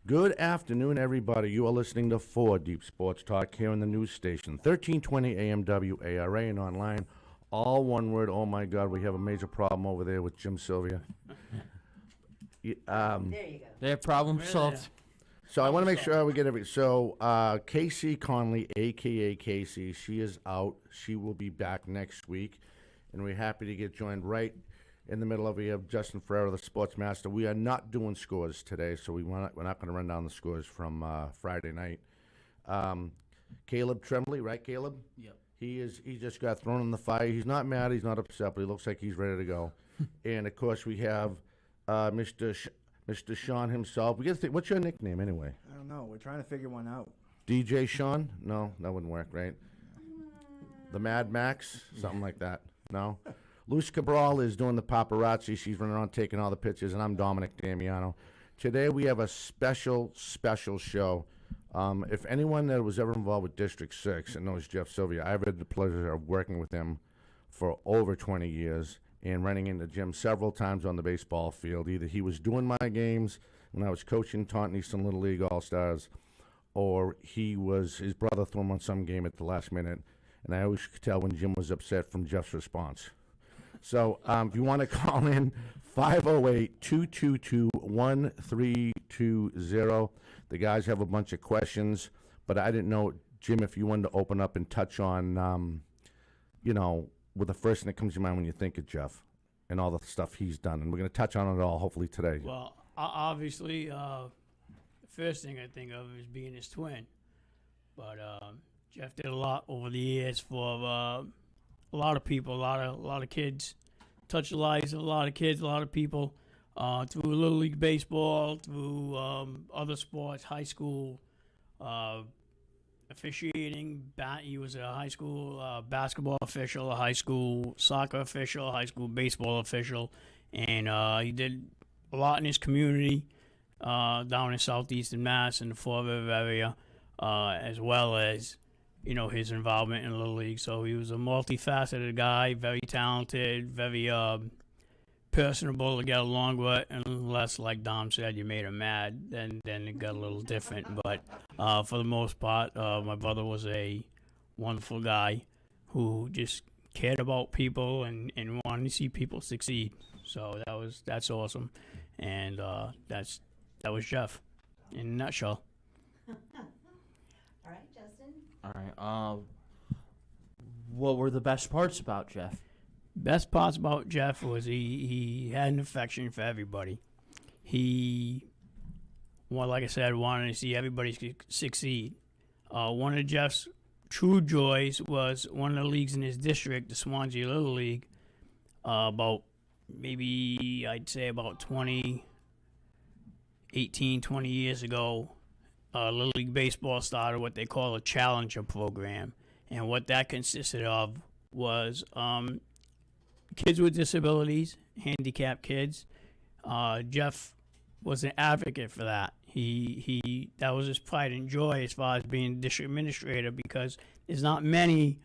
Good afternoon, everybody. You are listening to 4 Deep Sports Talk here on the news station, 1320 AM WARA, and online. All one word. Oh, my God, we have a major problem over there with Jim Sylvia. There you go. They have problem solved. So I want to make sure we get everything. So Casey Conley, a.k.a. Casey, she is out. She will be back next week, and we're happy to get joined right in the middle of it. We have Justin Ferreira, the sports master. We are not doing scores today, so we're not going to run down the scores from Friday night. Caleb Tremblay, right, Caleb? Yep. He just got thrown in the fire. He's not mad. He's not upset, but he looks like he's ready to go. And, of course, we have Mr. Sean himself. We got to think, what's your nickname anyway? I don't know. We're trying to figure one out. DJ Sean? No, that wouldn't work, right? The Mad Max? Something like that. No? Luce Cabral is doing the paparazzi. She's running around taking all the pictures, and I'm Dominic Damiano. Today we have a special show. If anyone that was ever involved with District 6 and knows Jeff Sylvia, I've had the pleasure of working with him for over 20 years and running into Jim several times on the baseball field. Either he was doing my games when I was coaching Taunton Eastern Little League All-Stars, or his brother threw him on some game at the last minute, and I always could tell when Jim was upset from Jeff's response. So if you want to call in, 508-222-1320. The guys have a bunch of questions, but I didn't know, Jim, if you wanted to open up and touch on, with the first thing that comes to mind when you think of Jeff and all the stuff he's done. And we're going to touch on it all, hopefully, today. Well, obviously, the first thing I think of is being his twin. But Jeff did a lot over the years for a lot of people, a lot of kids. Touched the lives of a lot of kids, a lot of people, through Little League Baseball, through other sports, high school, officiating. He was a high school basketball official, a high school soccer official, a high school baseball official, and he did a lot in his community down in southeastern Mass in the Fall River area, as well as his involvement in Little League. So he was a multifaceted guy, very talented, very personable to get along with, unless, like Dom said, you made him mad, then it got a little different. But for the most part, my brother was a wonderful guy who just cared about people and wanted to see people succeed. So that's awesome, and that was Jeff in a nutshell. All right, Justin. All right. What were the best parts about Jeff? Best parts about Jeff was he had an affection for everybody. He, like I said, wanted to see everybody succeed. One of Jeff's true joys was one of the leagues in his district, the Swansea Little League, about 20 years ago. Little League Baseball started what they call a Challenger program. And what that consisted of was kids with disabilities, handicapped kids. Jeff was an advocate for that. He that was his pride and joy as far as being district administrator, because there's not many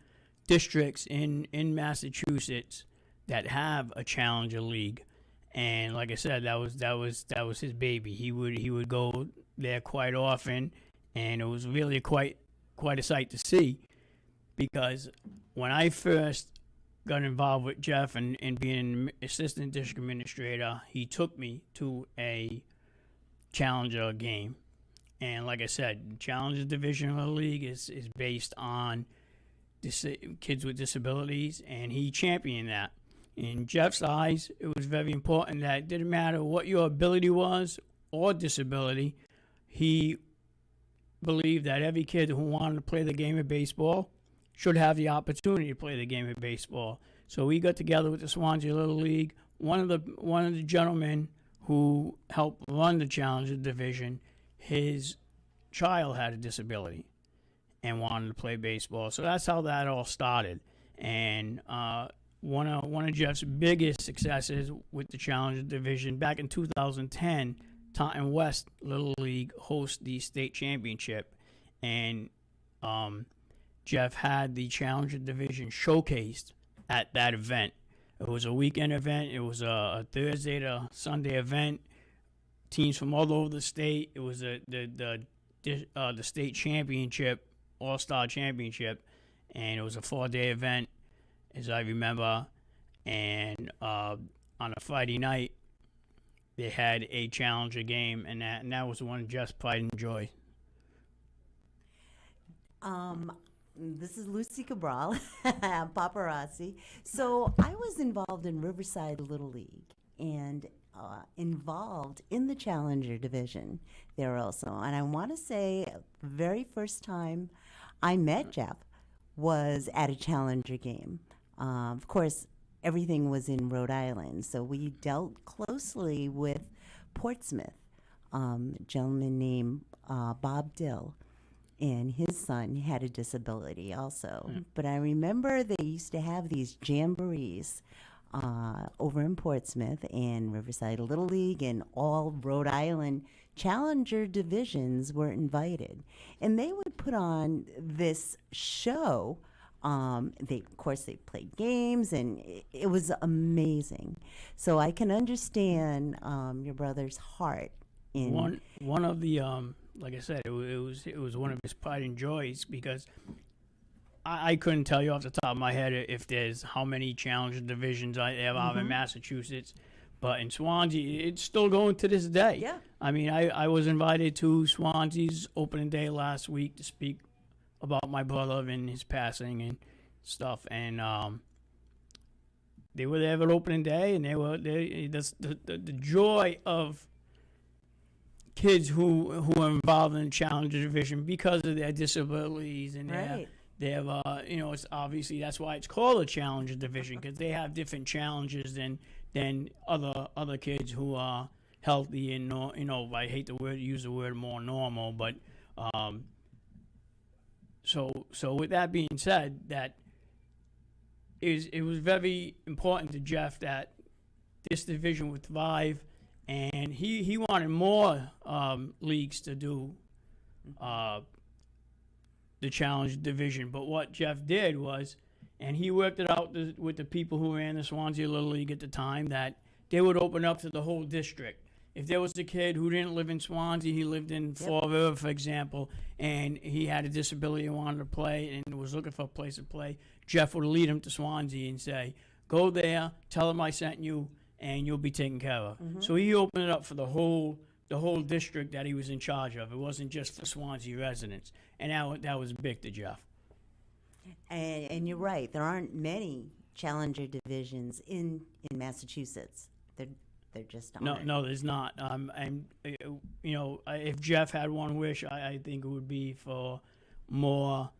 districts in Massachusetts that have a Challenger league. And like I said, that was his baby. He would go there quite often, and it was really quite a sight to see, because when I first got involved with Jeff and being an assistant district administrator, he took me to a Challenger game. And like I said, Challenger Division of the League is based on kids with disabilities, and he championed that. In Jeff's eyes, it was very important that it didn't matter what your ability was or disability. He believed that every kid who wanted to play the game of baseball should have the opportunity to play the game of baseball. So we got together with the Swansea Little League. One of the gentlemen who helped run the Challenger Division, his child had a disability and wanted to play baseball. So that's how that all started. And one of Jeff's biggest successes with the Challenger Division, back in 2010, Taunton West Little League host the state championship, and Jeff had the Challenger Division showcased at that event. It was a weekend event. It was a Thursday to Sunday event. teams from all over the state. It was the state championship, all-star championship, and it was a 4-day event, as I remember. And on a Friday night, they had a challenger game, and that was the one Jeff's pride and joy. This is Lucy Cabral, paparazzi. So I was involved in Riverside Little League and involved in the Challenger division there also. And I want to say the very first time I met Jeff was at a Challenger game. Of course, everything was in Rhode Island, so we dealt closely with Portsmouth, a gentleman named Bob Dill. And his son had a disability also. But I remember they used to have these jamborees over in Portsmouth, and Riverside Little League and all Rhode Island Challenger divisions were invited. And they would put on this show. Of course, they played games, and it was amazing. So I can understand your brother's heart in one of the like I said, it was one of his pride and joys, because I couldn't tell you off the top of my head if there's how many challenger divisions I have out in Massachusetts, but in Swansea, it's still going to this day. Yeah. I mean, I was invited to Swansea's opening day last week to speak about my brother and his passing and stuff, and they were there at opening day, and the joy of kids who are involved in the challenger division because of their disabilities and Right. they have it's obviously that's why it's called a challenger division, because they have different challenges than other kids who are healthy and I hate to use the word more normal, but so with that being said, that it was very important to Jeff that this division would thrive. And he wanted more leagues to do the challenge division. But what Jeff did was, and he worked it out with the people who ran the Swansea Little League at the time, that they would open up to the whole district. If there was a kid who didn't live in Swansea, he lived in Fall River, for example, and he had a disability and wanted to play and was looking for a place to play, Jeff would lead him to Swansea and say, go there, tell him I sent you, and you'll be taken care of. So he opened it up for the whole district that he was in charge of. It wasn't just for Swansea residents, and that was big to Jeff. And you're right. There aren't many challenger divisions in Massachusetts. There just aren't. No, there's not. And if Jeff had one wish, I think it would be for more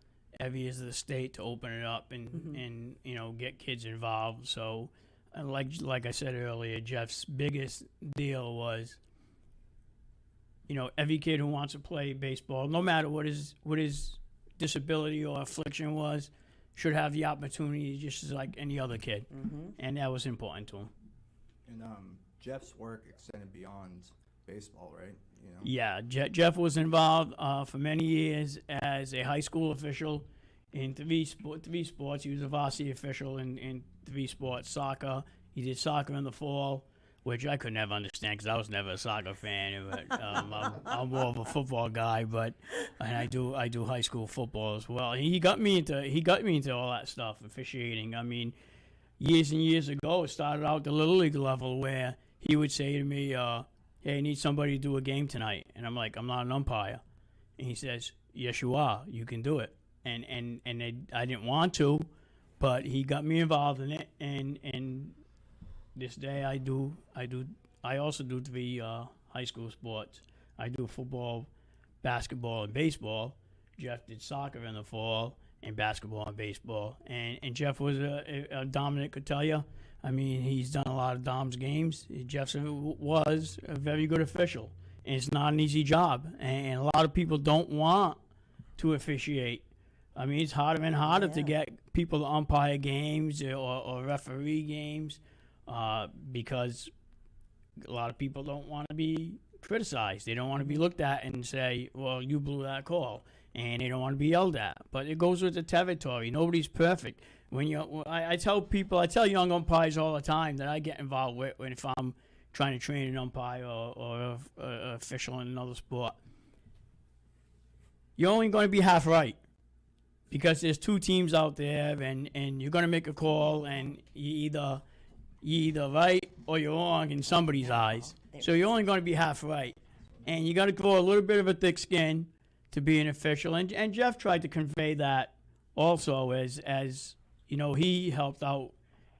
areas of the state to open it up and get kids involved. So. And like I said earlier, Jeff's biggest deal was, every kid who wants to play baseball, no matter what his disability or affliction was, should have the opportunity just like any other kid, and that was important to him. And Jeff's work extended beyond baseball, right? Yeah, Jeff was involved for many years as a high school official in three sports. He was a varsity official in 3 sports: soccer. He did soccer in the fall, which I could never understand because I was never a soccer fan. But I'm more of a football guy. And I do high school football as well. He got me into all that stuff, officiating. I mean, years and years ago, it started out at the Little League level where he would say to me, "Hey, I need somebody to do a game tonight," and I'm like, "I'm not an umpire," and he says, "Yes, you are. You can do it." And I didn't want to, but he got me involved in it, and this day I also do 3 high school sports. I do football, basketball, and baseball. Jeff did soccer in the fall, and basketball and baseball. And Jeff was Dominic could tell you. I mean, he's done a lot of Dom's games. Jeff was a very good official, and it's not an easy job. And a lot of people don't want to officiate. I mean, it's harder and harder to get people to umpire games or referee games because a lot of people don't want to be criticized. They don't want to be looked at and say, well, you blew that call. And they don't want to be yelled at. But it goes with the territory. Nobody's perfect. I tell young umpires all the time that I get involved with if I'm trying to train an umpire or a official in another sport. You're only going to be half right because there's two teams out there, and you're going to make a call, and you're either right or you're wrong in somebody's eyes. So you're only going to be half right, and you got to grow a little bit of a thick skin to be an official. And Jeff tried to convey that also as you know, he helped out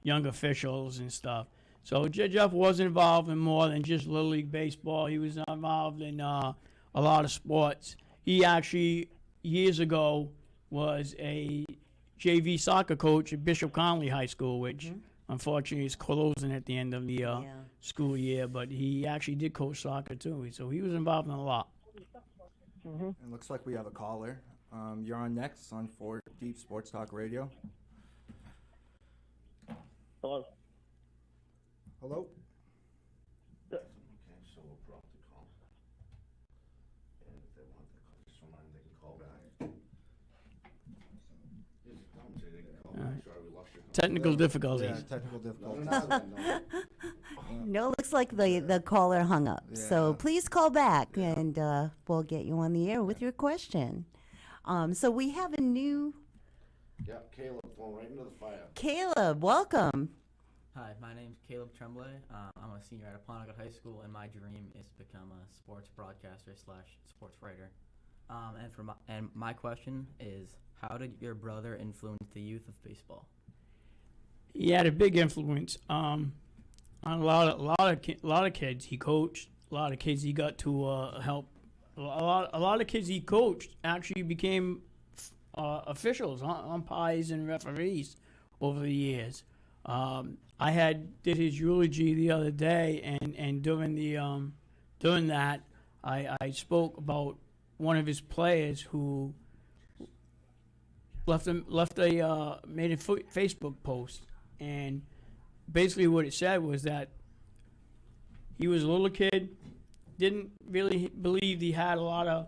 young officials and stuff. So Jeff was involved in more than just Little League baseball. He was involved in a lot of sports. He actually, years ago, was a JV soccer coach at Bishop Connolly High School, which unfortunately is closing at the end of the school year. But he actually did coach soccer too, so he was involved in a lot. It looks like we have a caller. You're on next on 4 Deep Sports Talk Radio. Hello. Hello. Okay, so we'll drop the call. And if they want to call, just remind them they can call back. Just tell them they can call back. Sorry, we lost your call. Technical difficulties. Yeah, technical difficulties. No, looks like the caller hung up. So Yeah. please call back, and we'll get you on the air with your question. So we have a new Yeah, Caleb, thrown right into the fire. Caleb. Welcome. Hi, my name's Caleb Tremblay. I'm a senior at Apponequet High School, and my dream is to become a sports broadcaster / sports writer. And my question is, how did your brother influence the youth of baseball? He had a big influence on a lot of kids. He coached a lot of kids. He got to help a lot of kids he coached actually became officials, umpires, and referees over the years. I did his eulogy the other day, and during that, I spoke about one of his players who made a Facebook post, and basically what it said was that he was a little kid, didn't really believe he had a lot of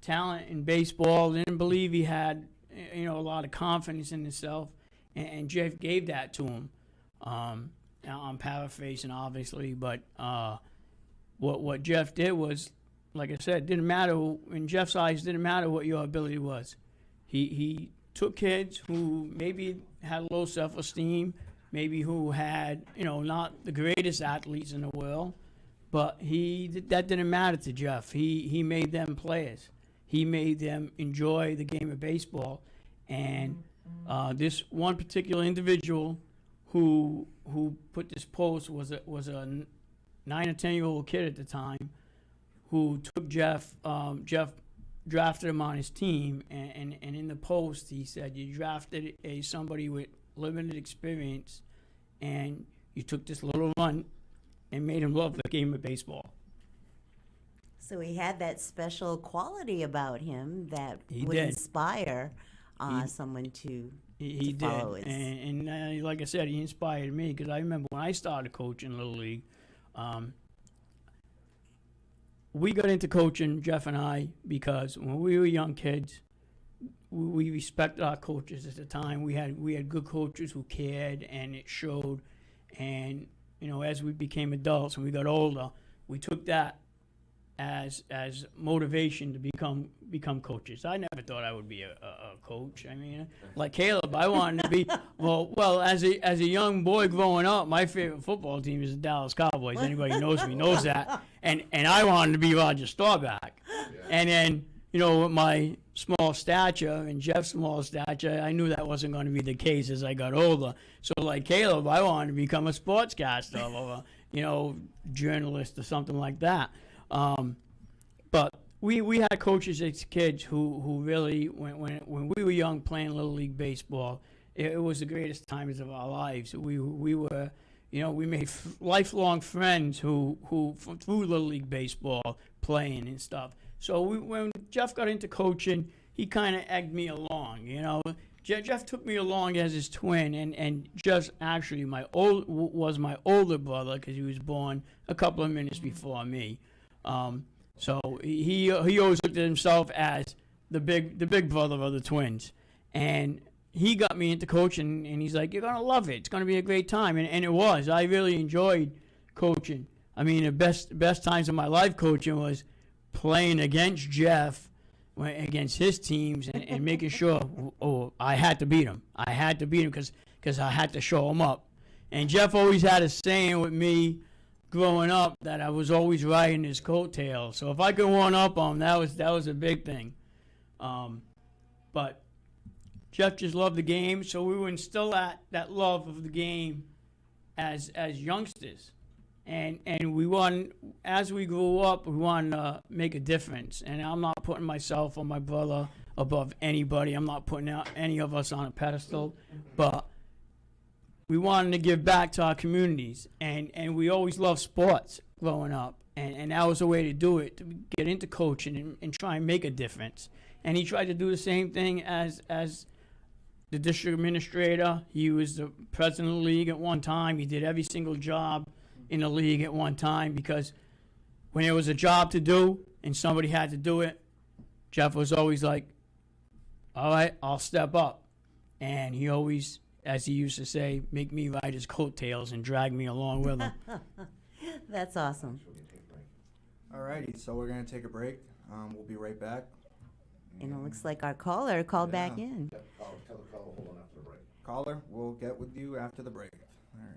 talent in baseball, didn't believe he had a lot of confidence in himself, and Jeff gave that to him. I'm paraphrasing, obviously, but what Jeff did was, like I said, didn't matter in Jeff's eyes. Didn't matter what your ability was. He took kids who maybe had low self-esteem, maybe who had not the greatest athletes in the world, but that didn't matter to Jeff. He made them players. He made them enjoy the game of baseball, and this one particular individual who put this post was a 9 or 10-year-old kid at the time who took Jeff. Jeff drafted him on his team, and in the post he said, you drafted somebody with limited experience, and you took this little runt and made him love the game of baseball. So he had that special quality about him that He would did. inspire someone to He did, follow his. and like I said, he inspired me because I remember when I started coaching Little League, we got into coaching, Jeff and I, because when we were young kids, we respected our coaches at the time. We had good coaches who cared, and it showed. And as we became adults and we got older, we took that as motivation to become coaches. I never thought I would be a coach. I mean, like Caleb, I wanted to be well as a young boy growing up, my favorite football team is the Dallas Cowboys. Anybody who knows me knows that. And I wanted to be Roger Staubach. And then, with my small stature and Jeff's small stature, I knew that wasn't going to be the case as I got older. So like Caleb, I wanted to become a sportscaster or journalist or something like that. But we had coaches as kids who really, when we were young playing Little League baseball, it was the greatest times of our lives. We were, we made lifelong friends who through Little League baseball playing and stuff. So when Jeff got into coaching, he kind of egged me along. Jeff took me along as his twin, and Jeff actually was my older brother because he was born a couple of minutes before me. So he always looked at himself as the big brother of the twins, and he got me into coaching. And he's like, "You're gonna love it. It's gonna be a great time." And it was. I really enjoyed coaching. I mean, the best times of my life coaching was playing against Jeff, against his teams, and making sure, I had to beat him. I had to beat him because I had to show him up. And Jeff always had a saying with me growing up that I was always riding his coattails. So if I could one up on him, that was a big thing. But Jeff just loved the game, so we would instill that love of the game as youngsters. And we want, as we grew up, we wanted to make a difference. And I'm not putting myself or my brother above anybody. I'm not putting any of us on a pedestal. But we wanted to give back to our communities. And we always loved sports growing up. And that was a way to do it, to get into coaching and try and make a difference. And he tried to do the same thing as the district administrator. He was the president of the league at one time. He did every single job in the league at one time, because when there was a job to do and somebody had to do it, Jeff was always like, all right, I'll step up. And he always, as he used to say, make me ride his coattails and drag me along with him. That's awesome. Alrighty, so we're going to take a break. We'll be right back. And it looks like our caller called back in. Tell the fellow, hold on after the break. Caller, we'll get with you after the break. All right.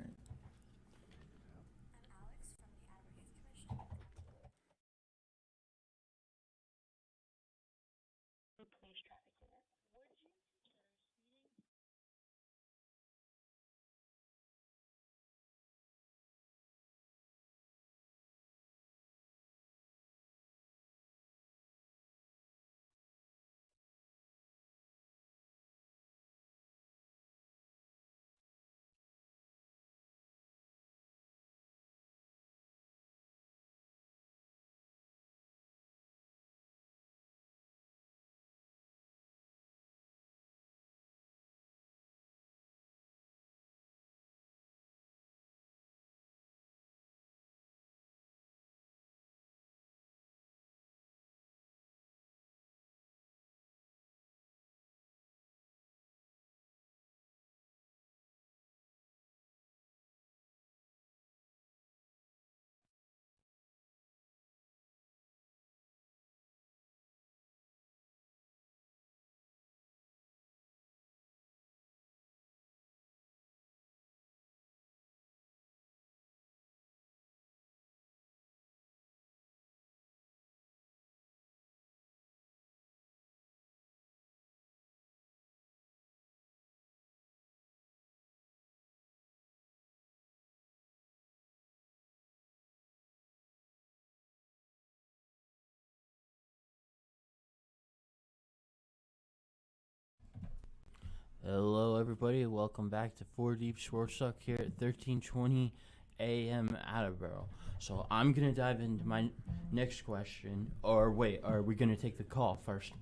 Hello, everybody. Welcome back to 4 Deep Sports Talk here at 1320 AM Attleboro. So I'm going to dive into my next question. Or wait, are we going to take the call first?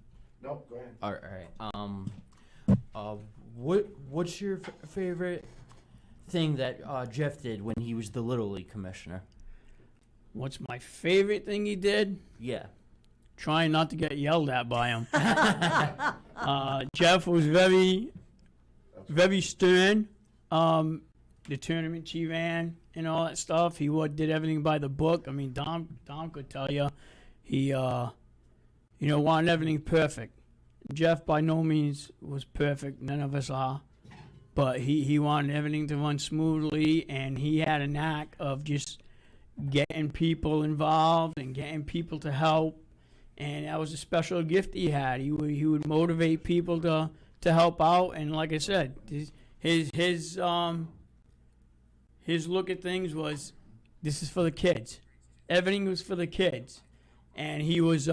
Nope, go ahead. All right. What's your favorite thing that Jeff did when he was the Little League commissioner? What's my favorite thing he did? Yeah. Trying not to get yelled at by him. Jeff was very stern. The tournament he ran and all that stuff, he did everything by the book. I mean, Dom could tell you, he wanted everything perfect. Jeff by no means was perfect. None of us are, but he wanted everything to run smoothly, and he had a knack of just getting people involved and getting people to help. And that was a special gift he had. He would motivate people to help out. And like I said, his look at things was, this is for the kids. Everything was for the kids. And he was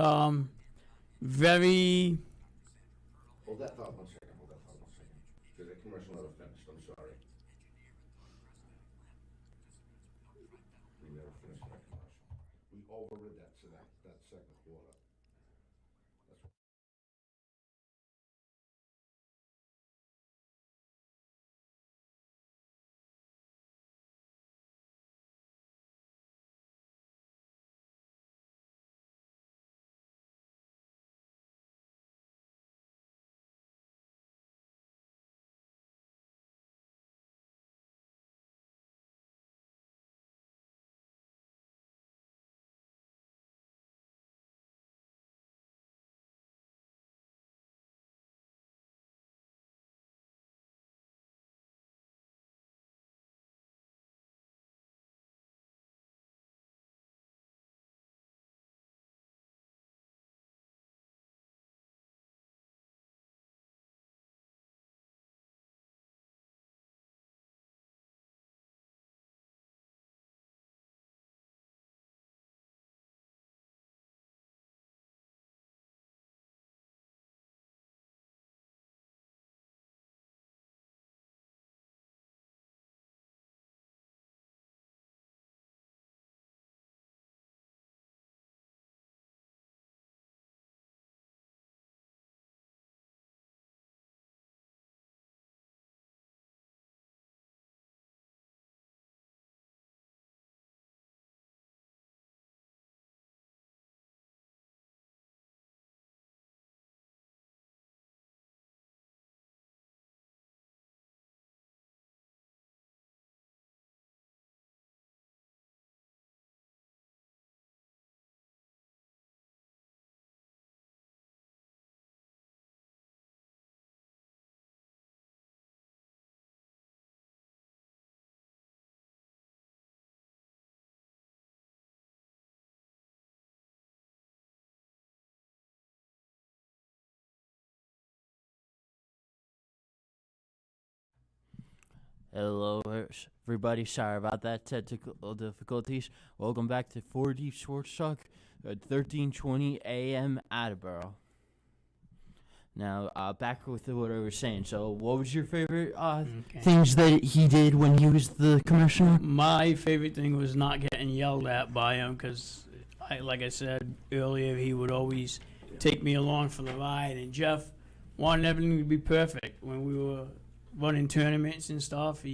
very... Hold that thought 1 second. There's a commercial never finished. I'm sorry. We never finished that commercial. We overrid that second quarter. Hello, everybody. Sorry about that technical difficulties. Welcome back to 4 Deep Sports Talk at 1320 AM Attleboro. Now, back with what I was saying. So, what was your favorite things that he did when he was the commissioner? My favorite thing was not getting yelled at by him because, like I said earlier, he would always take me along for the ride. And Jeff wanted everything to be perfect. When we were running tournaments and stuff,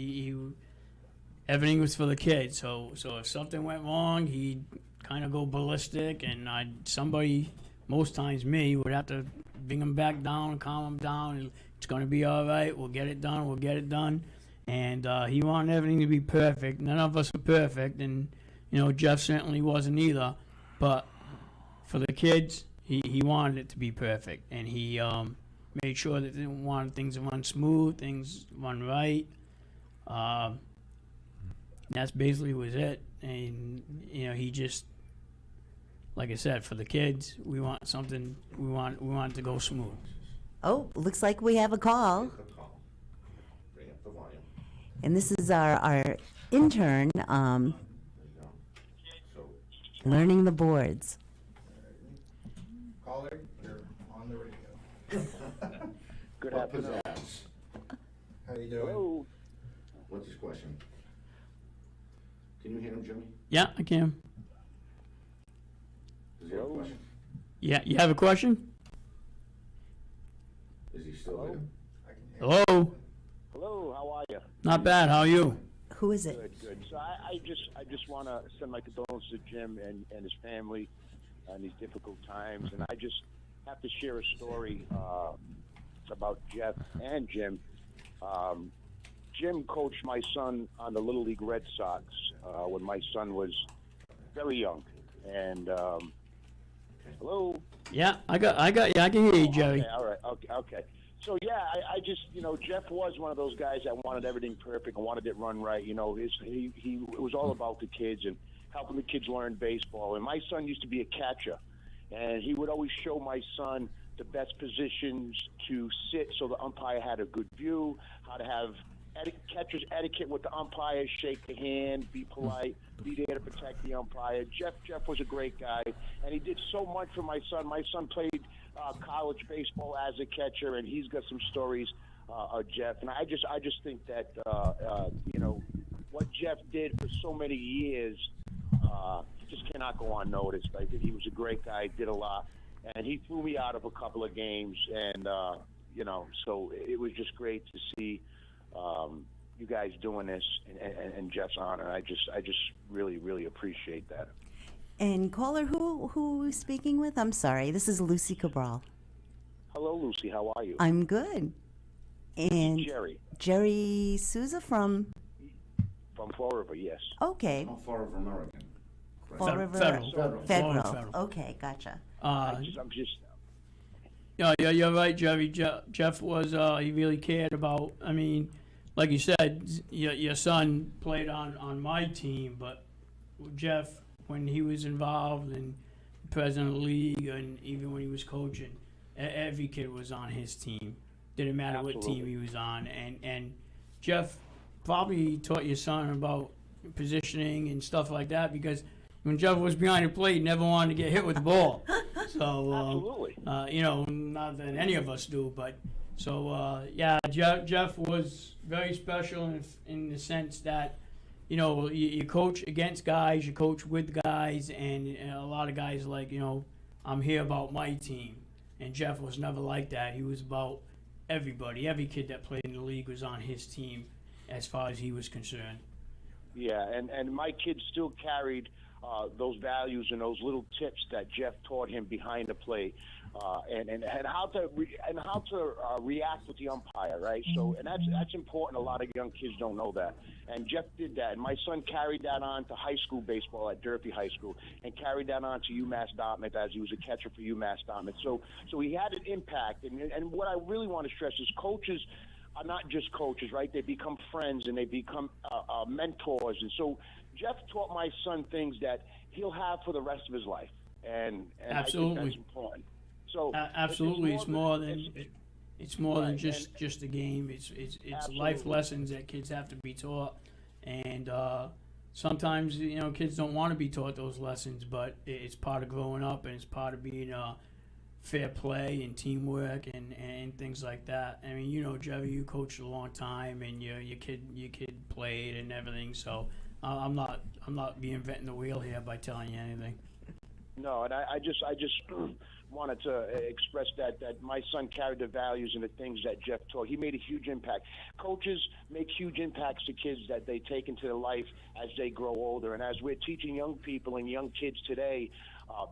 everything was for the kids. So if something went wrong, he'd kind of go ballistic, and somebody, most times me, would have to bring him back down and calm him down. And it's going to be all right. We'll get it done. And he wanted everything to be perfect. None of us were perfect, and Jeff certainly wasn't either. But for the kids, he wanted it to be perfect, and he made sure that they wanted things to run smooth, things run right. That's basically was it. And he just, like I said, for the kids, we want it to go smooth. Oh, looks like we have a call. Bring up the volume. And this is our intern learning the boards. Caller, you're on the radio. Good afternoon. How you doing? Hello. What's his question? Can you hear him, Jimmy? Yeah, I can. Does he have a question? Yeah, you have a question? Is he still there? I can hear Hello? Hello, how are you? Not bad. How are you? Who is it? Good. So I just want to send my condolences to Jim and his family in these difficult times. And I just have to share a story about Jeff and Jim. Jim coached my son on the Little League Red Sox when my son was very young. And hello? Yeah, I got you. I can hear you, Jerry. Okay, all right. Okay. So, yeah, I just, Jeff was one of those guys that wanted everything perfect and wanted it run right. He was all about the kids and helping the kids learn baseball. And my son used to be a catcher, and he would always show my son the best positions to sit so the umpire had a good view, how to have catcher's etiquette with the umpire, shake the hand, be polite, be there to protect the umpire. Jeff was a great guy, and he did so much for my son. My son played college baseball as a catcher, and he's got some stories of Jeff. And I just think that what Jeff did for so many years just cannot go unnoticed. I think he was a great guy, did a lot, and he threw me out of a couple of games, and so it was just great to see you guys doing this in Jeff's honor. I just really, really appreciate that. And caller, who are we speaking with? I'm sorry. This is Lucy Cabral. Hello, Lucy. How are you? I'm good. And Jerry Souza from Fall River, yes. Okay. How far of American? Fall River. Federal. Okay, gotcha. I'm just. Yeah, you're right, Jerry. Jeff was, he really cared about, I mean, like you said, your son played on my team, but Jeff, when he was involved and president of the league and even when he was coaching, every kid was on his team. Didn't matter what team he was on. And Jeff probably taught your son about positioning and stuff like that because when Jeff was behind the plate, he never wanted to get hit with the ball. So, not that any of us do, but so, Jeff was very special in the sense that, you coach against guys, you coach with guys, and a lot of guys like, I'm here about my team. And Jeff was never like that. He was about everybody. Every kid that played in the league was on his team as far as he was concerned. Yeah, and my kids still carried those values and those little tips that Jeff taught him behind the plate, and how to react with the umpire, right? So, and that's important. A lot of young kids don't know that, and Jeff did that. And my son carried that on to high school baseball at Durfee High School, and carried that on to UMass Dartmouth as he was a catcher for UMass Dartmouth. So he had an impact. And what I really want to stress is coaches are not just coaches, right? They become friends and they become mentors. And so Jeff taught my son things that he'll have for the rest of his life, and Absolutely. I think that's important. So absolutely, it's more than It's more than Right, just a game. It's life Absolutely. lessons that kids have to be taught, and sometimes kids don't want to be taught those lessons, but it's part of growing up, and it's part of being fair play and teamwork and things like that. I mean, Jerry, you coached a long time, and your kid played and everything. So I'm not reinventing the wheel here by telling you anything. No, and I just wanted to express that my son carried the values and the things that Jeff taught. He made a huge impact. Coaches make huge impacts to kids that they take into their life as they grow older. And as we're teaching young people and young kids today,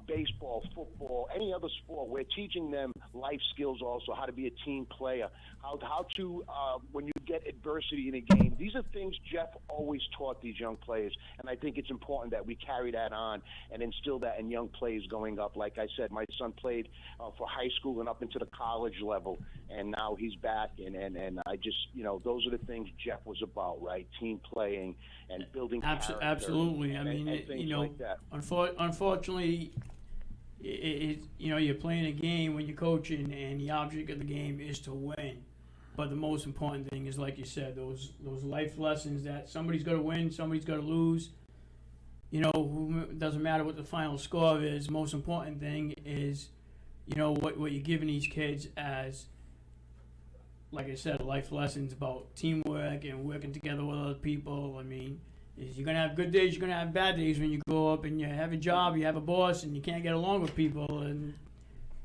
baseball, football, any other sport, we're teaching them life skills also, how to be a team player, how to, when you get adversity in a game. These are things Jeff always taught these young players, and I think it's important that we carry that on and instill that in young players going up. Like I said, my son played for high school and up into the college level, and now he's back, and I just, those are the things Jeff was about, right? Team playing and building character. Absolutely. I and mean, things like that. Unfortunately, you're playing a game when you're coaching, and the object of the game is to win. But the most important thing is, like you said, those life lessons that somebody's got to win, somebody's got to lose. It doesn't matter what the final score is. Most important thing is, what you're giving these kids as, like I said, life lessons about teamwork and working together with other people. I mean, you're going to have good days, you're going to have bad days when you grow up and you have a job, you have a boss, and you can't get along with people. And,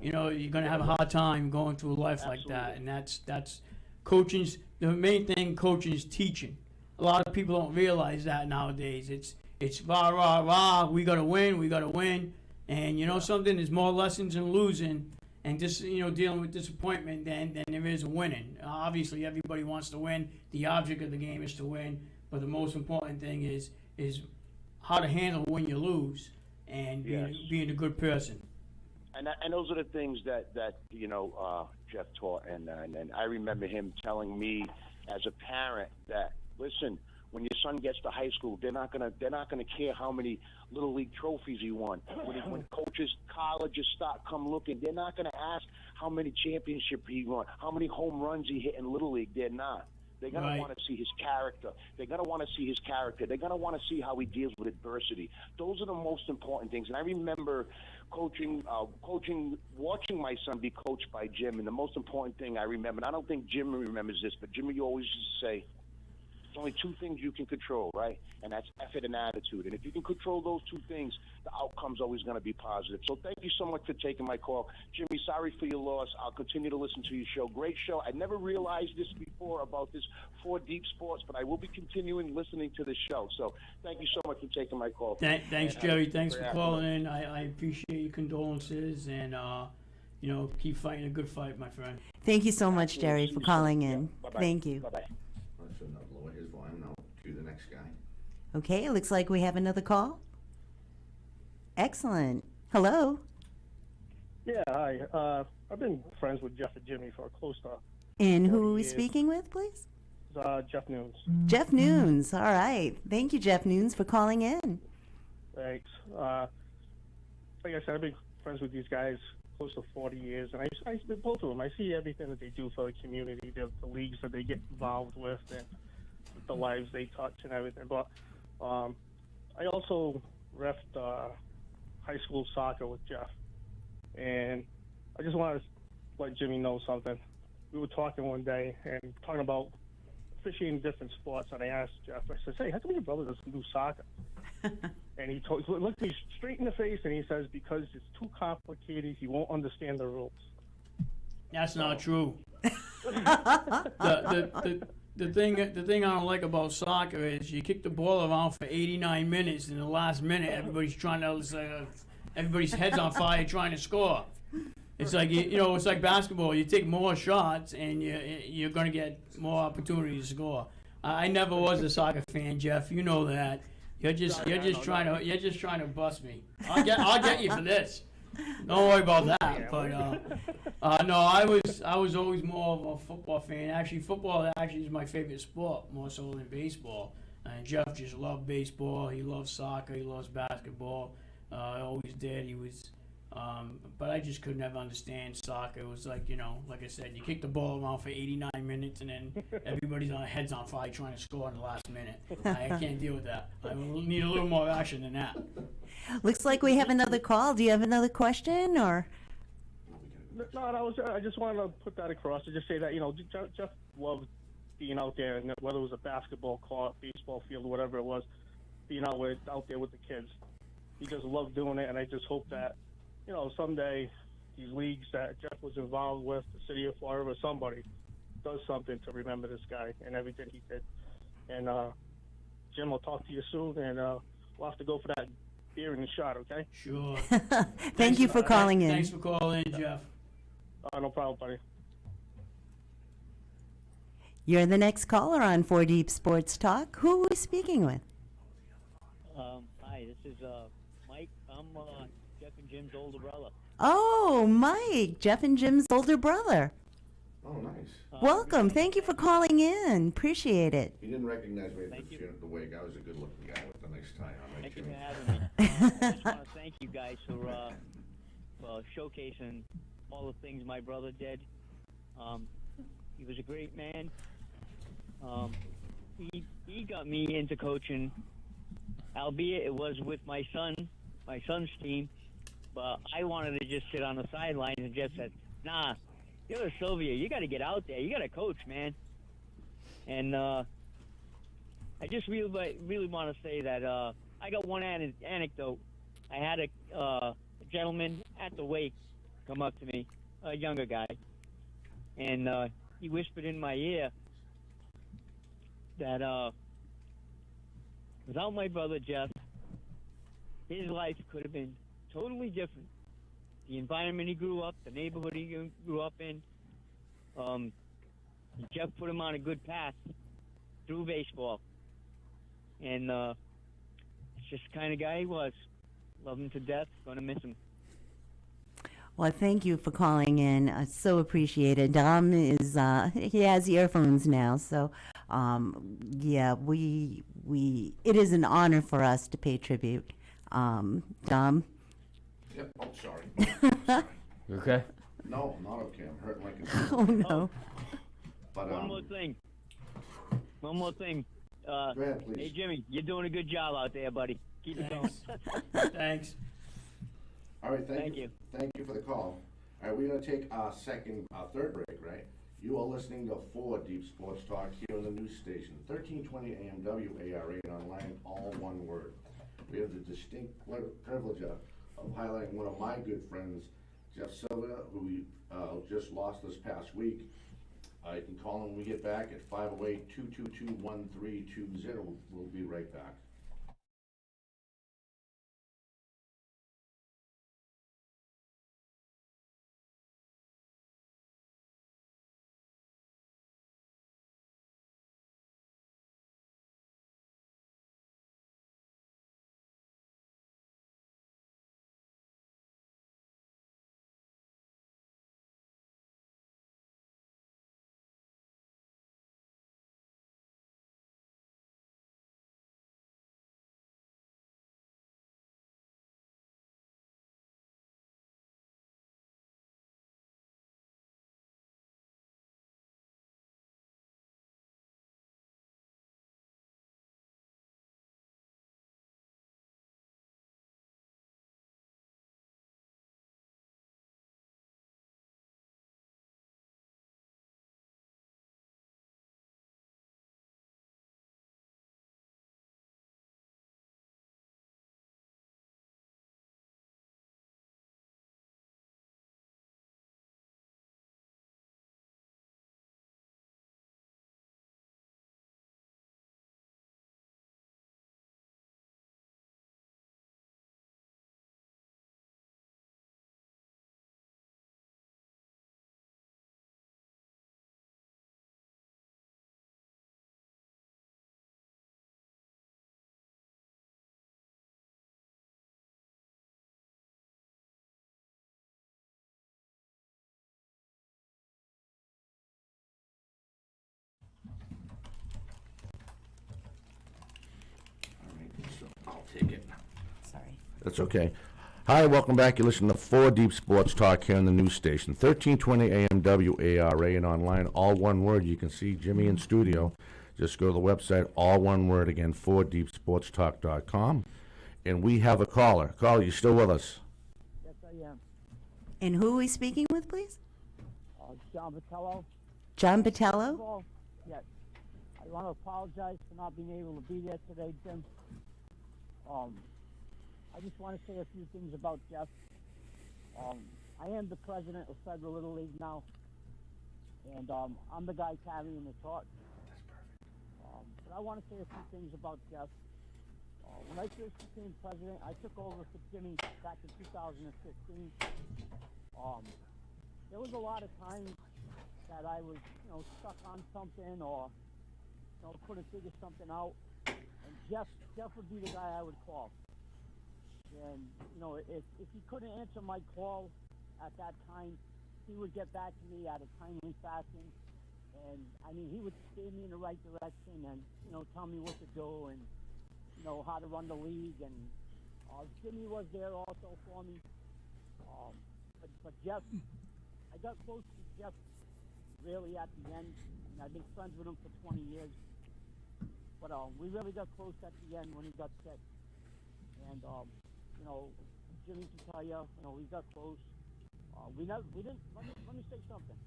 you're going to have a hard time going through life like that. And that's coaching's, the main thing coaching is teaching. A lot of people don't realize that nowadays. It's rah, rah, rah, we got to win. And, something, there's more lessons in losing and just, dealing with disappointment than there is winning. Obviously, everybody wants to win. The object of the game is to win. But the most important thing is how to handle when you lose and being a good person. And those are the things that Jeff taught, and I remember him telling me as a parent that, listen, when your son gets to high school, they're not gonna care how many little league trophies he won. When coaches, colleges come looking, they're not gonna ask how many championships he won, how many home runs he hit in little league. They're not. They're going to want to see his character. They're going to want to see his character. They're going to want to see how he deals with adversity. Those are the most important things. And I remember watching my son be coached by Jim. And the most important thing I remember, and I don't think Jim remembers this, but Jimmy always used to say, there's only two things you can control, right? And that's effort and attitude. And if you can control those two things, the outcome's always going to be positive. So thank you so much for taking my call. Jimmy, sorry for your loss. I'll continue to listen to your show. Great show. I never realized this before about this 4 Deep Sports, but I will be continuing listening to this show. So thank you so much for taking my call. Thanks, Jerry. Thanks for calling in. I appreciate your condolences, and, keep fighting a good fight, my friend. Thank you so much, Jerry, for calling in. Bye-bye. Thank you. Bye-bye. I should not lower his volume now to the next guy. Okay, it looks like we have another call. Excellent. Hello. Yeah, hi. I've been friends with Jeff and Jimmy for close to And who are 40 we years. speaking with, please? Jeff Nunes. Jeff Nunes. All right. Thank you, Jeff Nunes, for calling in. Thanks. Like I said, I've been friends with these guys close to 40 years, and I both of them. I see everything that they do for the community, the leagues that they get involved with, and the lives they touch and everything. But I also reffed high school soccer with Jeff, and I just want to let Jimmy know something. We were talking one day and talking about officiating different sports, and I asked Jeff, I said, hey, how come your brother doesn't do soccer? And he looked me straight in the face, and he says, because it's too complicated, he won't understand the rules. That's not true. The thing I don't like about soccer is you kick the ball around for 89 minutes, and in the last minute, everybody's everybody's head's on fire trying to score. It's like it's like basketball. You take more shots, and you're going to get more opportunities to score. I never was a soccer fan, Jeff. You know that. You're just trying to bust me. I'll get you for this. Don't worry about that. But no, I was always more of a football fan. Actually, football is my favorite sport, more so than baseball. And Jeff just loved baseball. He loves soccer. He loves basketball. Always did. He was But I just could never understand soccer. It was like, like I said, you kick the ball around for 89 minutes and then everybody's head's on fire trying to score in the last minute. I can't deal with that. I need a little more action than that. Looks like we have another call. Do you have another question or? No, I just wanted to put that across to just say that, Jeff loved being out there, and whether it was a basketball court, baseball field, whatever it was, being out there with the kids. He just loved doing it, and I just hope that, someday these leagues that Jeff was involved with, the city of Florida, somebody does something to remember this guy and everything he did. And Jim, will talk to you soon, and we'll have to go for that beer and the shot, okay? Sure. Thank you for calling in. Thanks for calling in, Jeff. No problem, buddy. You're the next caller on 4 Deep Sports Talk. Who are we speaking with? Hi, this is Mike. I'm Jeff and Jim's older brother. Oh, Mike, Jeff and Jim's older brother. Oh, nice. Welcome. Thank you for calling in. Appreciate it. He didn't recognize me Thank you. the wig. I was a good-looking guy with a nice tie on. Thank you for having me. I just want to thank you guys for showcasing all the things my brother did. He was a great man. He got me into coaching, albeit it was with my son's team, but I wanted to just sit on the sidelines and just said, nah, you're a Sylvia, you got to get out there, you got to coach, man. And I just really want to say that I got one anecdote. I had a gentleman at the wake come up to me, a younger guy, and he whispered in my ear that without my brother Jeff, his life could have been totally different. The environment he grew up, the neighborhood he grew up in, Jeff put him on a good path through baseball. And it's just the kind of guy he was. Love him to death, gonna miss him. Well, thank you for calling in. So appreciated. Dom is he has earphones now, so yeah, it is an honor for us to pay tribute. Dom. Yep. Oh, sorry. You okay? No, not okay. I'm hurting like a. Oh no. But One more thing. Go ahead, please. Hey, Jimmy, you're doing a good job out there, buddy. Keep it going. Thanks. All right, thank you. Thank you for the call. All right, we're going to take our third break, right? You are listening to 4 Deep Sports Talk here on the news station, 1320 AM WARA, and online, all one word. We have the distinct privilege of highlighting one of my good friends, Jeff Silva, who we just lost this past week. You can call him when we get back at 508-222-1320. We'll be right back. I'll take it. Sorry. That's okay. Hi, welcome back. You're listening to 4 Deep Sports Talk here on the news station, 1320 AM WARA, and online, all one word. You can see Jimmy in studio. Just go to the website, all one word again, 4deepsportstalk.com. And we have a caller. Caller, you still with us? Yes, I am. And who are we speaking with, please? John Vitello. John Patello? Well, yes. I want to apologize for not being able to be there today, Jim. I just want to say a few things about Jeff. I am the president of Federal Little League now, and I'm the guy carrying the torch. But I want to say a few things about Jeff. When I first became president, I took over for Jimmy back in 2015. There was a lot of times that I was, stuck on something or, couldn't figure something out. And Jeff would be the guy I would call. And, if he couldn't answer my call at that time, he would get back to me at a timely fashion. And, he would steer me in the right direction and, tell me what to do and, how to run the league. And Jimmy was there also for me. But Jeff, I got close to Jeff really at the end. And I've been friends with him for 20 years. But we really got close at the end when he got sick. And, Jimmy can tell you, we got close. We didn't, let me say something.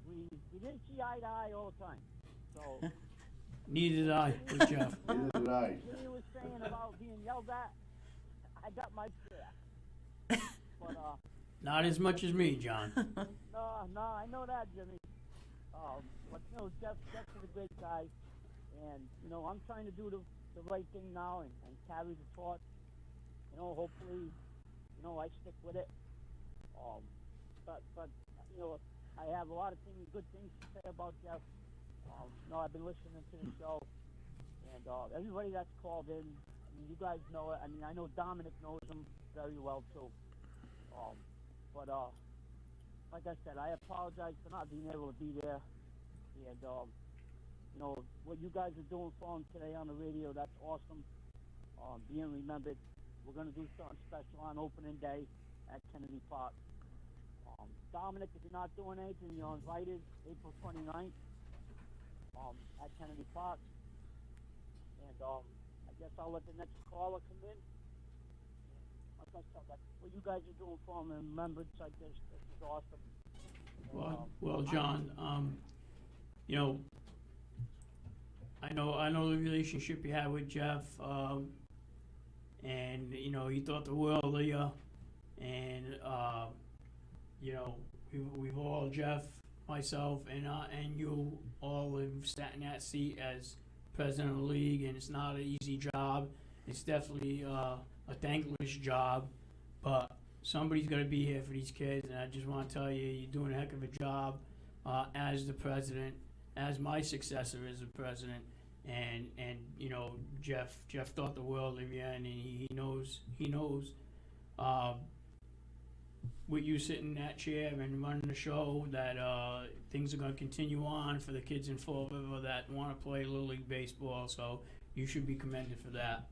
We didn't see eye to eye all the time. So Neither did I with Jeff. Neither did I. Jimmy was saying about being yelled at. I got my share. But Not as much as me, John. no, I know that, Jimmy. But Jeff is a great guy, and I'm trying to do the right thing now and carry the torch. Hopefully, I stick with it. But I have a lot of good things to say about Jeff. I've been listening to the show, and everybody that's called in, you guys know it. I know Dominic knows him very well too. But like I said, I apologize for not being able to be there. And what you guys are doing for him today on the radio, that's awesome. Being remembered. We're going to do something special on opening day at Kennedy Park. Dominic, if you're not doing anything, you're invited April 29th at Kennedy Park. And I guess I'll let the next caller come in. Like I said, what you guys are doing for him and remembrance like this is awesome. Well, John, I know the relationship you had with Jeff, and he thought the world of you, and we've all, Jeff, myself, and you all have sat in that seat as president of the league, and it's not an easy job. It's definitely a thankless job, but somebody's got to be here for these kids, and I just want to tell you, you're doing a heck of a job as the president, as my successor as the president, and Jeff thought the world of you, and he knows with you sitting in that chair and running the show that things are going to continue on for the kids in Fall River that want to play Little League Baseball, so you should be commended for that.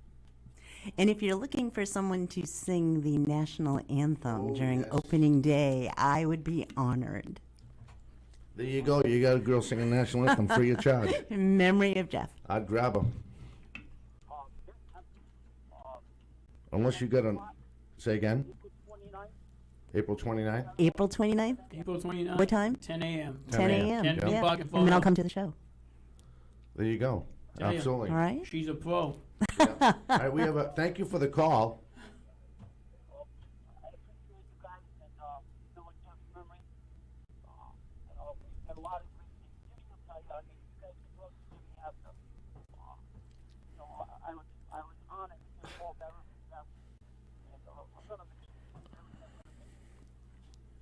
And if you're looking for someone to sing the national anthem during yes. opening day, I would be honored. There you go. You got a girl singing national anthem free of charge. In memory of Jeff. I'd grab her. Unless you got a... Say again? April 29th? April 29th? April 29th. What time? 10 a.m. 10 a.m. 10 Yeah. o'clock And then I'll come to the show. There you go. Tell ya. Absolutely. All right? She's a pro. Yeah. All right, we have a... Thank you for the call.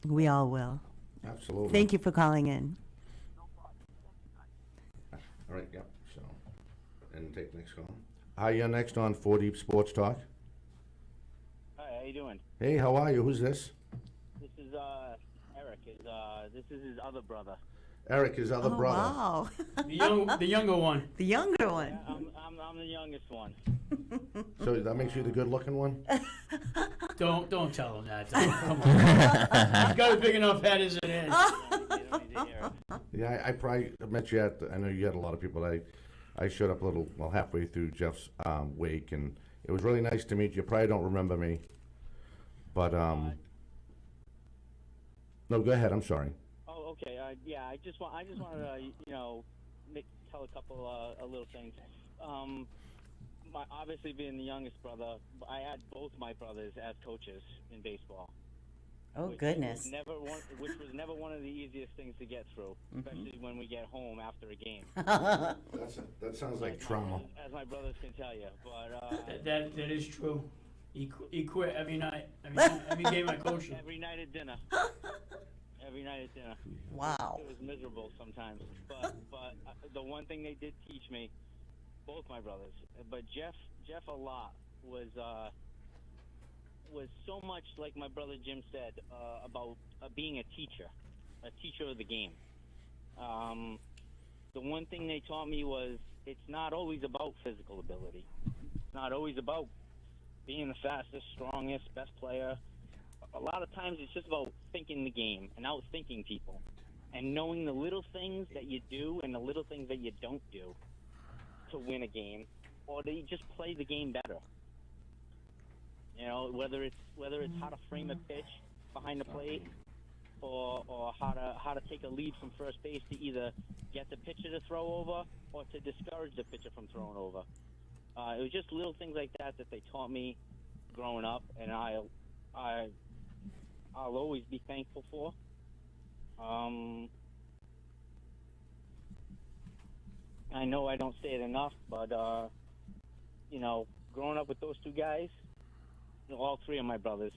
We all will. Absolutely. Thank you for calling in. All right, yep. So, and take the next call. Hi, you're next on 4 Deep Sports Talk. Hi, how you doing? Hey, how are you? Who's this? This is Eric. This is his other brother. Eric, his other brother. Wow. The younger one. The younger one. Yeah, I'm the youngest one. So that makes you the good-looking one? Don't tell him that. Come on. He's got a big enough head as it is. Yeah, I probably met you at. I know you had a lot of people. I showed up a little, well, halfway through Jeff's wake, and it was really nice to meet you. Probably don't remember me, but no, go ahead. I'm sorry. Oh, okay. Yeah, I just wanted to, tell a couple of little things. Obviously, being the youngest brother, I had both my brothers as coaches in baseball. Oh, which goodness. Which was never one of the easiest things to get through, especially when we get home after a game. That sounds like trauma. As my brothers can tell you, but That is true. He quit every night. Every game I coached him. every night at dinner. Every night at dinner. Wow. It was miserable sometimes, but the one thing they did teach me, both my brothers, but Jeff a lot was so much like my brother Jim said about being a teacher of the game. The one thing they taught me was it's not always about physical ability. It's not always about being the fastest, strongest, best player. A lot of times it's just about thinking the game and outthinking people and knowing the little things that you do and the little things that you don't do to win a game, or to just play the game better. Whether it's how to frame a pitch behind the plate, or how to take a lead from first base to either get the pitcher to throw over or to discourage the pitcher from throwing over. It was just little things like that they taught me growing up, and I'll always be thankful for. I know I don't say it enough, but growing up with those two guys, all three of my brothers,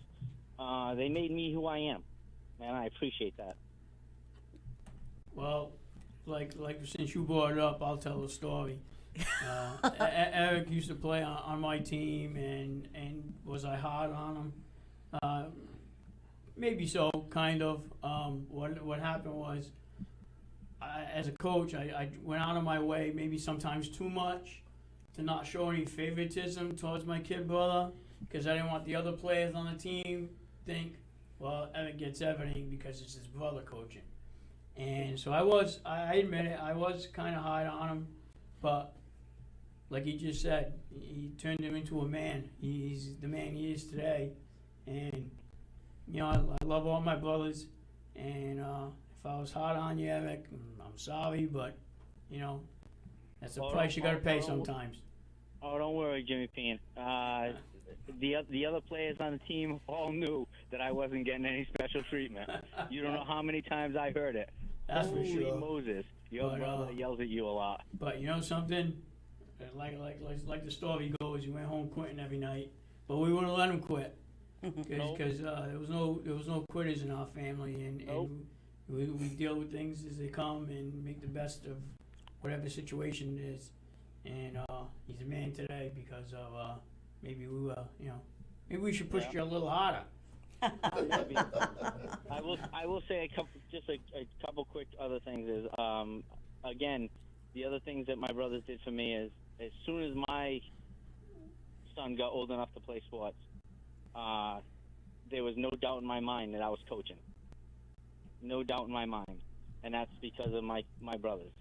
they made me who I am, and I appreciate that. Well, like since you brought it up, I'll tell a story. Eric used to play on my team, and was I hard on him? Maybe so, kind of. What happened was, as a coach, I went out of my way, maybe sometimes too much, to not show any favoritism towards my kid brother, because I didn't want the other players on the team think, well, Eric gets everything because it's his brother coaching. And so I admit it, I was kind of hard on him, but like he just said, he turned him into a man. He's the man he is today. And, I love all my brothers, and if I was hard on you, Eric, I'm sorry, but, that's the price you got to pay sometimes. Oh, don't worry, Jimmy Payne. The other players on the team all knew that I wasn't getting any special treatment. You don't know how many times I heard it. That's Holy for sure. Moses, your brother yells at you a lot. But you know something? Like the story goes, you went home quitting every night, but we wouldn't let him quit because there was no quitters in our family, and we deal with things as they come and make the best of whatever situation it is. And he's a man today because of maybe we should push you a little harder. I will say a couple quick other things is again, the other things that my brothers did for me is as soon as my son got old enough to play sports, there was no doubt in my mind that I was coaching. No doubt in my mind, and that's because of my brothers.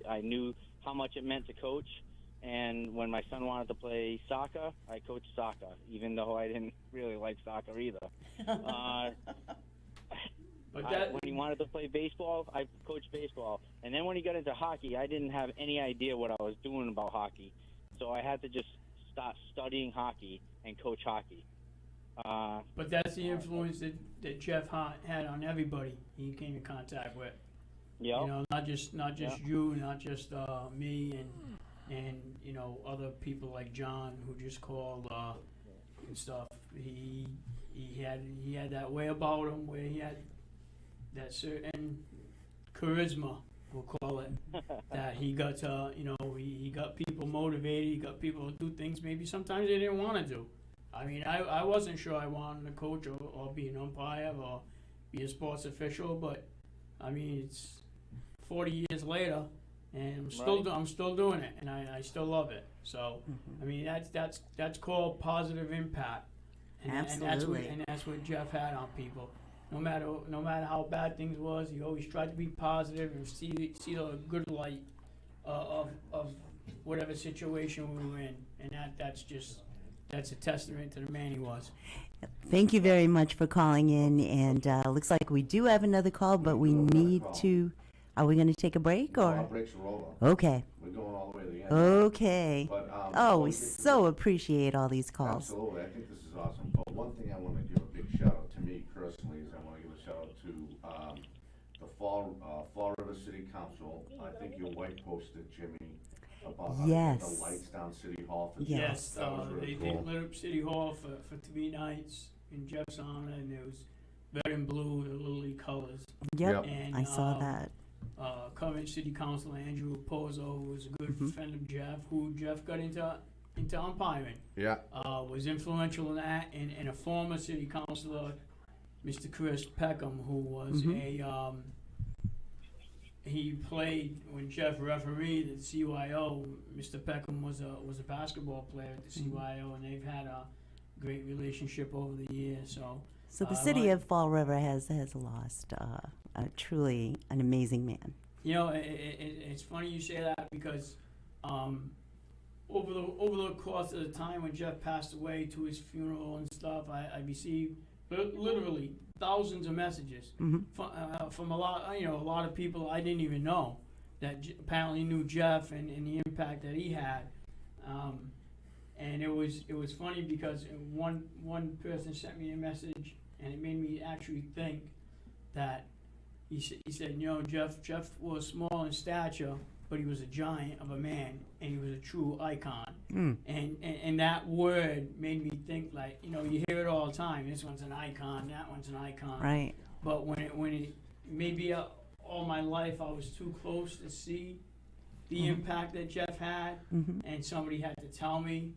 I knew how much it meant to coach. And when my son wanted to play soccer, I coached soccer, even though I didn't really like soccer either. When he wanted to play baseball, I coached baseball. And then when he got into hockey, I didn't have any idea what I was doing about hockey. So I had to just start studying hockey and coach hockey. But that's the influence that Jeff had on everybody he came in contact with. Yeah. Not just you, not just me, and other people like John who just called and stuff. He had that way about him where he had that certain charisma, we'll call it, that he got to he got people motivated. He got people to do things maybe sometimes they didn't want to do. I mean, I wasn't sure I wanted to coach or be an umpire or be a sports official, but I mean it's 40 years later. And I'm still doing it, and I still love it. So, I mean, that's called positive impact, Absolutely. And that's what Jeff had on people. No matter how bad things was, he always tried to be positive and see the good light of whatever situation we were in, and that's a testament to the man he was. Thank you very much for calling in, and looks like we do have another call, but we need to. Are we going to take a break or? Our breaks are over. Okay. We're going all the way to the end. Okay. But, Oh, we so appreciate all these calls. Absolutely. I think this is awesome. But one thing I want to give a big shout out to me personally is I want to give a shout out to the Fall River City Council. I think your wife posted, Jimmy, about how to get the Yes. lights down City Hall for Yes, Jeff. That was really they cool. lit up City Hall for 3 nights in Jeff's honor, and it was red and blue, the Little League colors. Yep, And, I saw that. Current City Councilor Andrew Pozo, who was a good friend of Jeff, who Jeff got into umpiring. Yeah. Was influential in that, and a former City Councilor, Mr. Chris Peckham, who was he played when Jeff refereed at CYO. Mr. Peckham was a basketball player at the CYO, and they've had a great relationship over the years. So the city of Fall River has lost truly an amazing man. You know, it's funny you say that because over the course of the time when Jeff passed away to his funeral and stuff, I received literally thousands of messages from a lot of people I didn't even know that apparently knew Jeff and the impact that he had. And it was funny because one person sent me a message, and it made me actually think that he said, you know, Jeff was small in stature, but he was a giant of a man, and he was a true icon. And that word made me think, like, you know, you hear it all the time. This one's an icon, that one's an icon. Right. But when it maybe all my life I was too close to see the impact that Jeff had, and somebody had to tell me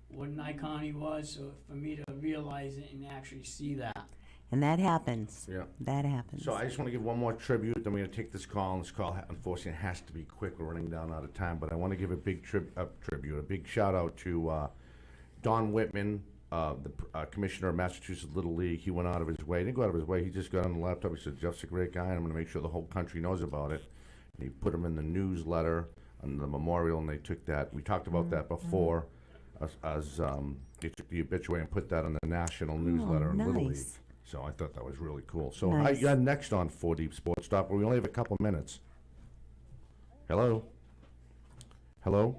what an icon he was, so for me to realize it and actually see that. And that happens. Yeah. That happens. So I just want to give one more tribute, then we're going to take this call, and this call, unfortunately, has to be quick. We're running down out of time, but I want to give a big tribute, a big shout-out to Don Whitman, the commissioner of Massachusetts Little League. He went out of his way. He didn't go out of his way. He just got on the laptop. He said, Jeff's a great guy, and I'm going to make sure the whole country knows about it. And he put him in the newsletter on the memorial, and they took that. We talked about that before, as they took the obituary and put that on the national newsletter in Little League. Nice. So I thought that was really cool. So Nice. you're next on 4 Deep Sports Talk, but we only have a couple minutes. Hello? Hello?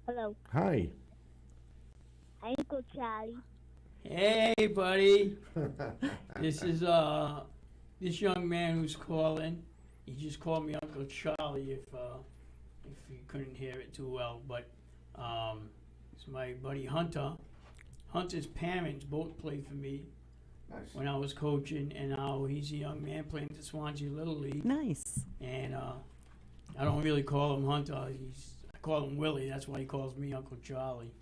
Hello. Hi. Hi, Uncle Charlie. Hey, buddy. This is this young man who's calling. He just called me Uncle Charlie if you couldn't hear it too well. But it's my buddy Hunter. Hunter's parents both played for me when I was coaching, and now he's a young man playing at the Swansea Little League. Nice. And I don't really call him Hunter. I call him Willie. That's why he calls me Uncle Charlie,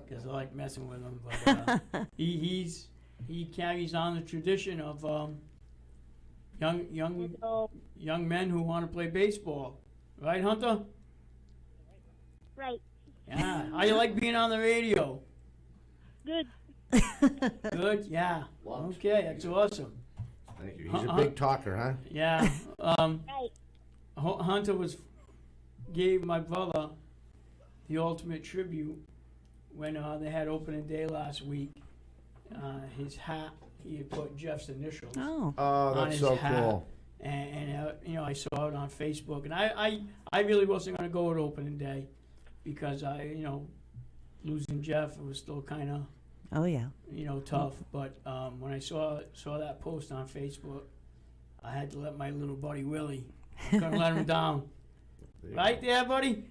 because I like messing with him. But he carries on the tradition of young men who want to play baseball. Right, Hunter? Right. Yeah. How you like being on the radio? Good. Good. Yeah. Okay, that's awesome. Thank you. He's a big talker, huh? Yeah. Right. Hunter gave my brother the ultimate tribute when they had opening day last week. His hat, he had put Jeff's initials Oh. Oh, on that's his so hat. cool. And you know, I saw it on Facebook, and I really wasn't going to go at opening day because losing Jeff, it was still kind of Oh, yeah. tough. But when I saw that post on Facebook, I had to let my little buddy Willie. Couldn't let him down. Right there, buddy?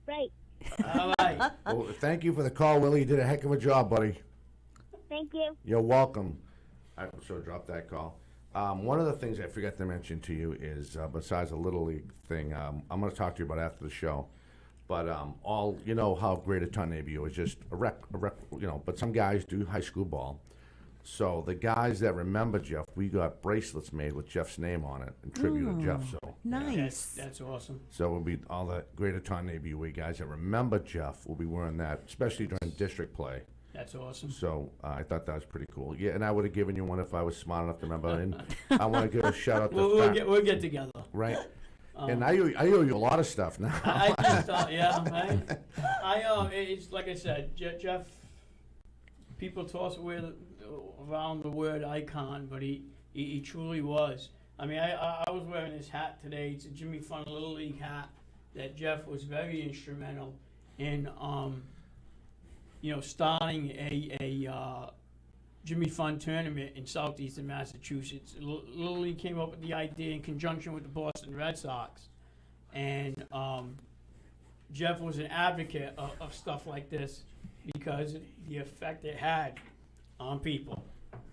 Right. All right. Well, thank you for the call, Willie. You did a heck of a job, buddy. Thank you. You're welcome. I sure dropped that call. One of the things I forgot to mention to you is, besides the Little League thing, I'm going to talk to you about after the show. But how Greater Ton ABU is just a rec, but some guys do high school ball. So the guys that remember Jeff, we got bracelets made with Jeff's name on it in tribute to Jeff. So Nice. That's awesome. So it'll be all the Greater Ton ABU guys that remember Jeff will be wearing that, especially during district play. That's awesome. So I thought that was pretty cool. Yeah, and I would have given you one if I was smart enough to remember. And I want to give a shout out to We'll get together. Right. And I owe you a lot of stuff now. I just it's like I said, Jeff. People toss around the word icon, but he truly was. I mean, I was wearing this hat today. It's a Jimmy Fun Little League hat that Jeff was very instrumental in, starting a Jimmy Fun tournament in southeastern Massachusetts. Little League came up with the idea in conjunction with the Boston Red Sox, and Jeff was an advocate of stuff like this because of the effect it had on people.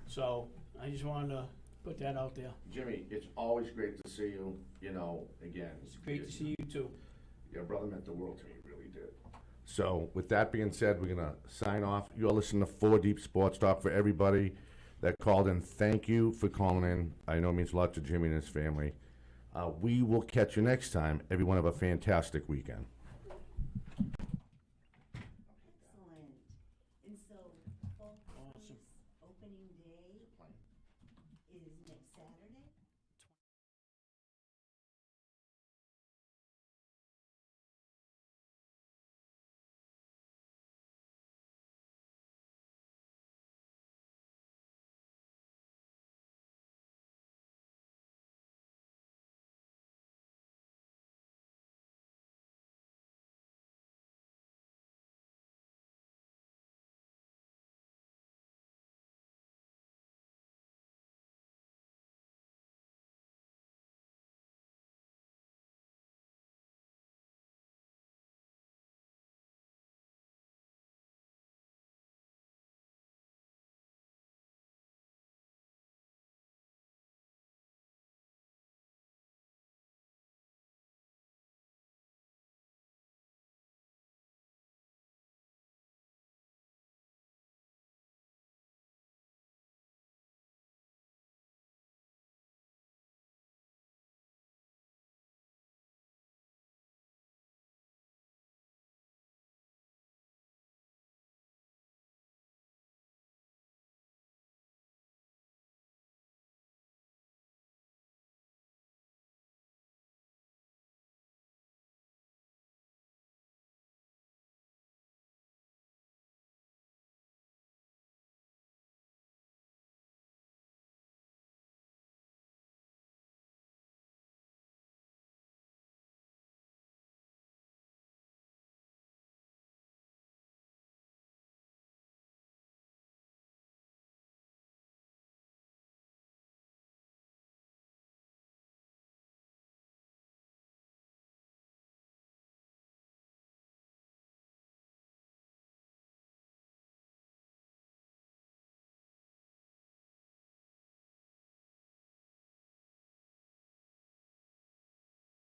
So I just wanted to put that out there. Jimmy, it's always great to see you. Again. It's great to see you too. Your brother meant the world to me, really did. So with that being said, we're going to sign off. You're listening to 4 Deep Sports Talk. For everybody that called in, thank you for calling in. I know it means a lot to Jimmy and his family. We will catch you next time. Everyone have a fantastic weekend.